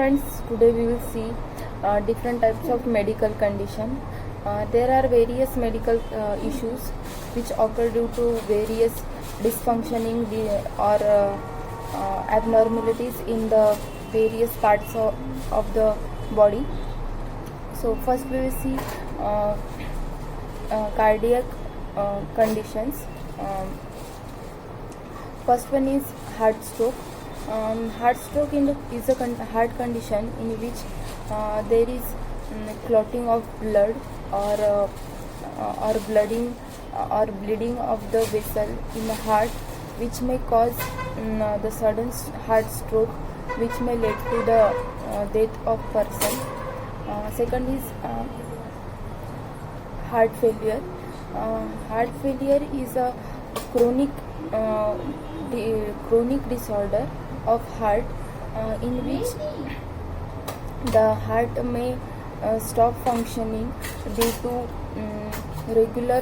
friends, today we will see different types of medical condition. There are various medical issues which occur due to various dysfunctioning or abnormalities in the various parts of the body. So first we will see cardiac conditions. First one is heart stroke. Heart stroke is a heart condition in which there is clotting of blood or bleeding of the vessel in the heart, which may cause the sudden heart stroke, which may lead to the death of person. Second is heart failure. Heart failure is a chronic disorder of heart in which the heart may stop functioning due to regular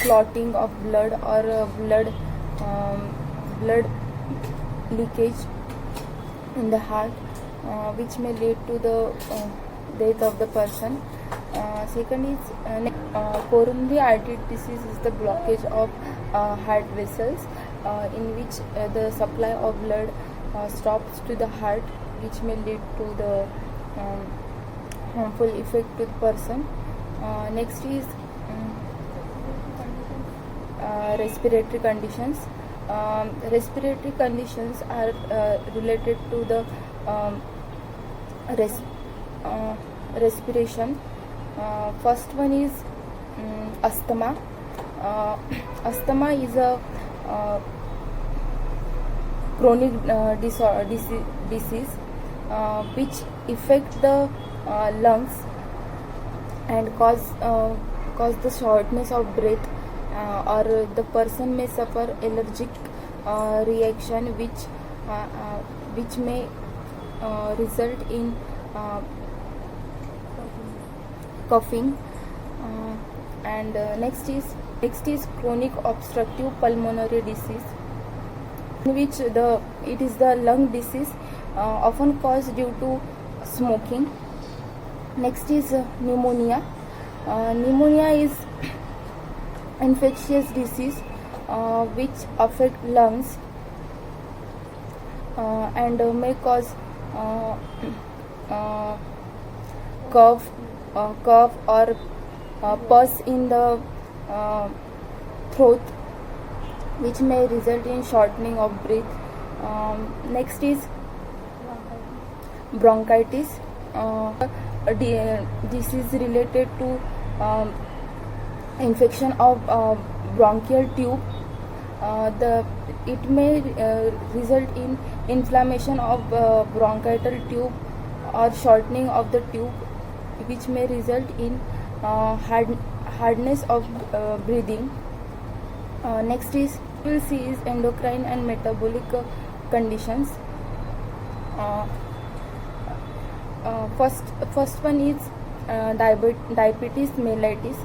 clotting of blood or blood leakage in the heart, which may lead to the death of the person. Second is coronary artery disease is the blockage of heart vessels in which the supply of blood stops to the heart, which may lead to the harmful effect to the person. Next is respiratory conditions. Respiratory conditions are related to the respiration. First one is asthma. Asthma is a chronic disease which affect the lungs and cause the shortness of breath, or the person may suffer allergic reaction which may result in coughing. And next is chronic obstructive pulmonary disease, in which it is the lung disease often caused due to smoking. Next is pneumonia. Pneumonia is infectious disease which affect lungs and may cause cough or pus in the throat, which may result in shortening of breath. Next is bronchitis. Disease related to infection of bronchial tube. It may result in inflammation of bronchial tube or shortening of the tube, which may result in hardness of breathing. Next is we'll see is endocrine and metabolic conditions. First one is diabetes mellitus.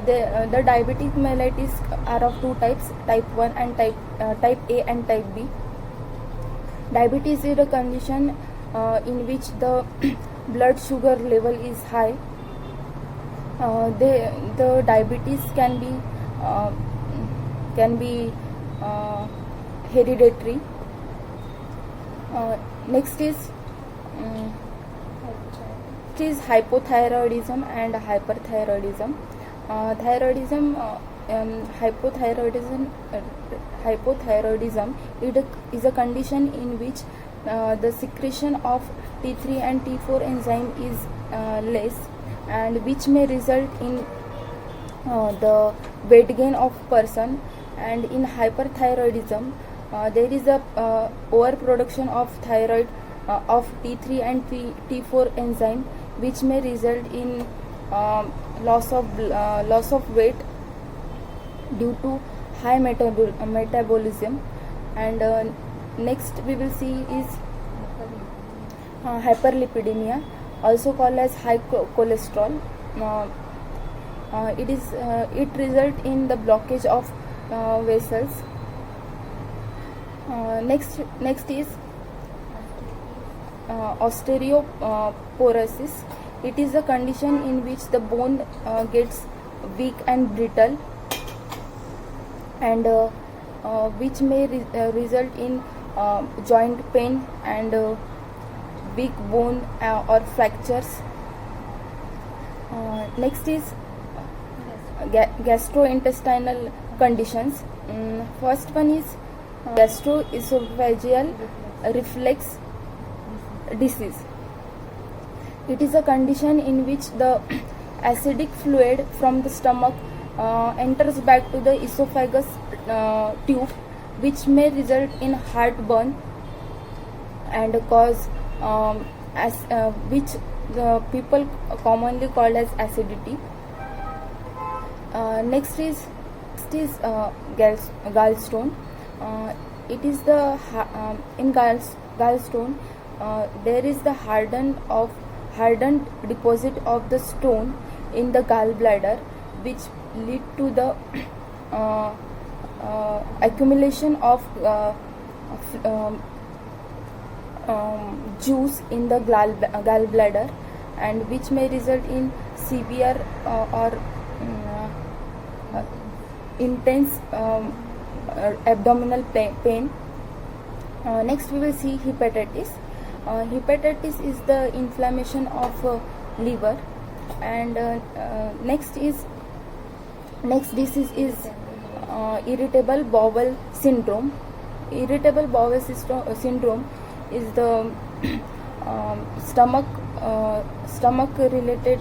The diabetic mellitus are of two types, type 1 and type A and type B. Diabetes is a condition in which the blood sugar level is high. The diabetes can be hereditary. Next is hypothyroidism and hyperthyroidism. Hypothyroidism is a condition in which the secretion of T3 and T4 enzyme is less, and which may result in the weight gain of person. And in hyperthyroidism there is a overproduction of thyroid of T3 and T4 enzyme, which may result in loss of weight due to high metabolism. And next we will see is hyperlipidemia, also called as high cholesterol. It results in the blockage of vessels. Next is osteoporosis. It is a condition in which the bone gets weak and brittle, and which may result in joint pain and weak bone or fractures. Next is gastrointestinal conditions. First one is gastroesophageal reflux disease. It is a condition in which the acidic fluid from the stomach enters back to the esophagus tube, which may result in heartburn and cause which the people commonly call as acidity. Next is gallstone. It is the in gallstone there is the hardened deposit of the stone in the gallbladder, which lead to the accumulation of juice in the gallbladder, and which may result in severe or intense abdominal pain. Next we will see hepatitis. Hepatitis is the inflammation of liver, and next disease is irritable bowel syndrome. Irritable bowel syndrome is the stomach related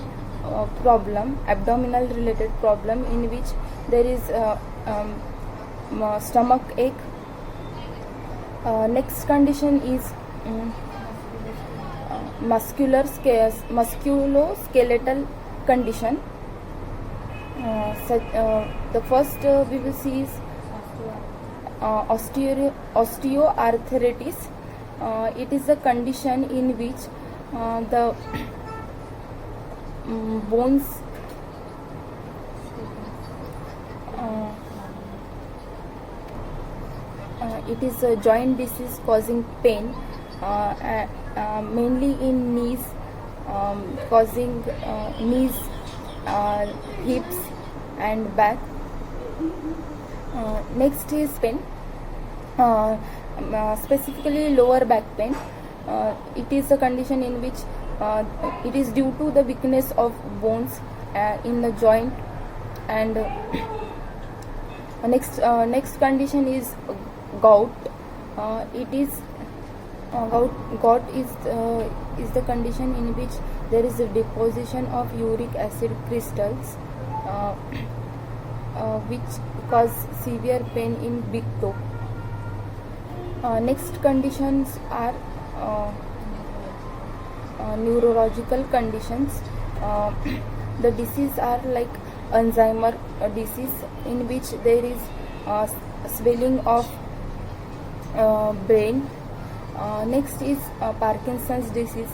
problem, abdominal related problem, in which there is stomach ache. Next condition is musculoskeletal condition. The first we will see is osteoarthritis. It is a condition in which the bones it is a joint disease causing pain, mainly in knees, causing knees, hips and back. Next is pain, specifically lower back pain. It is a condition in which it is due to the weakness of bones in the joint. And next condition is gout. It is gout is the condition in which there is a deposition of uric acid crystals, which cause severe pain in big toe. Next conditions are neurological conditions. The disease are like Alzheimer disease, in which there is swelling of brain. Next is Parkinson's disease,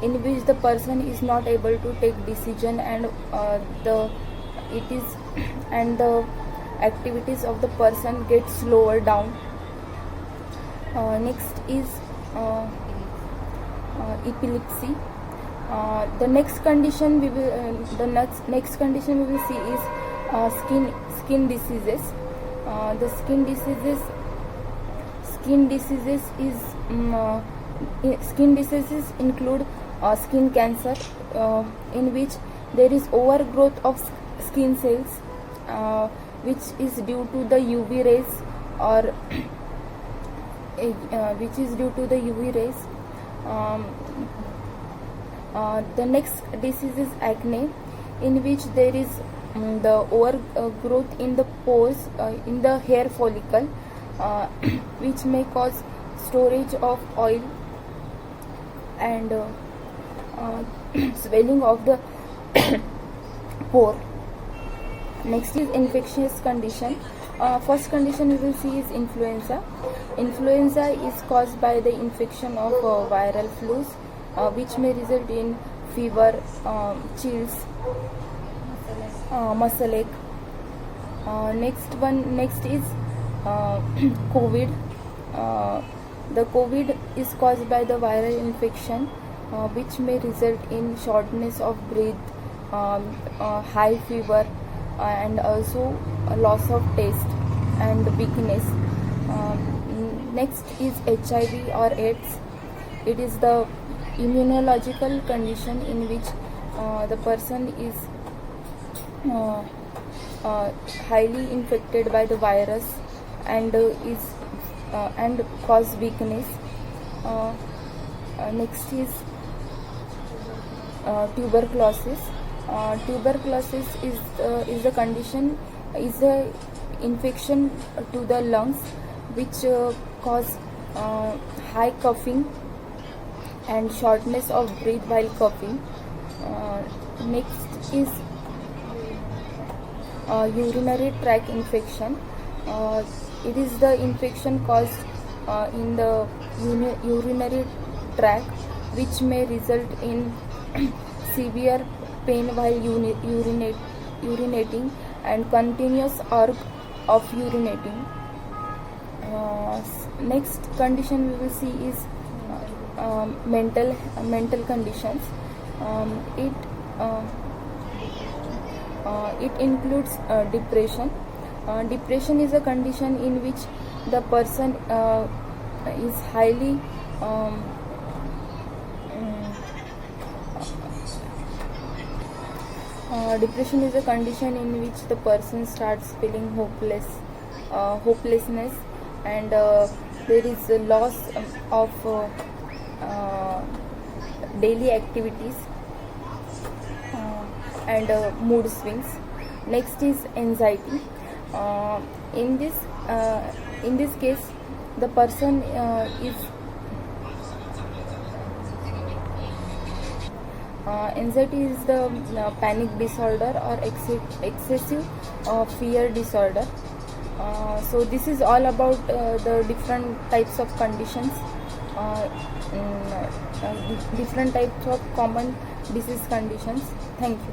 in which the person is not able to take decision, and the activities of the person get slower down. Next is epilepsy. The next condition we will see is skin diseases. The skin diseases include skin cancer, in which there is overgrowth of skin cells, which is due to the UV rays, or the next disease is acne, in which there is the overgrowth in the pores in the hair follicle, which may cause storage of oil and swelling of the pore. Next is infectious condition. First condition we will see is influenza. Influenza is caused by the infection of viral flus, which may result in fever, chills, muscle ache. Next is COVID. The COVID is caused by the viral infection, which may result in shortness of breath, high fever, and also a loss of taste and weakness. Next is HIV or AIDS. It is the immunological condition in which the person is highly infected by the virus and is and cause weakness. Next is tuberculosis. Tuberculosis is the condition, is a infection to the lungs which cause high coughing and shortness of breath while coughing. Next is urinary tract infection. It is the infection caused in the urinary tract, which may result in severe pain while urinating and continuous urge of urinating. Next condition we will see is mental conditions. It includes depression. Depression is a condition in which the person is highly depression is a condition in which the person starts feeling hopelessness, and there is a loss of daily activities and mood swings. Next is anxiety. In this case, the person is anxiety is the panic disorder or excessive fear disorder. So this is all about the different types of conditions, different types of common disease conditions. Thank you.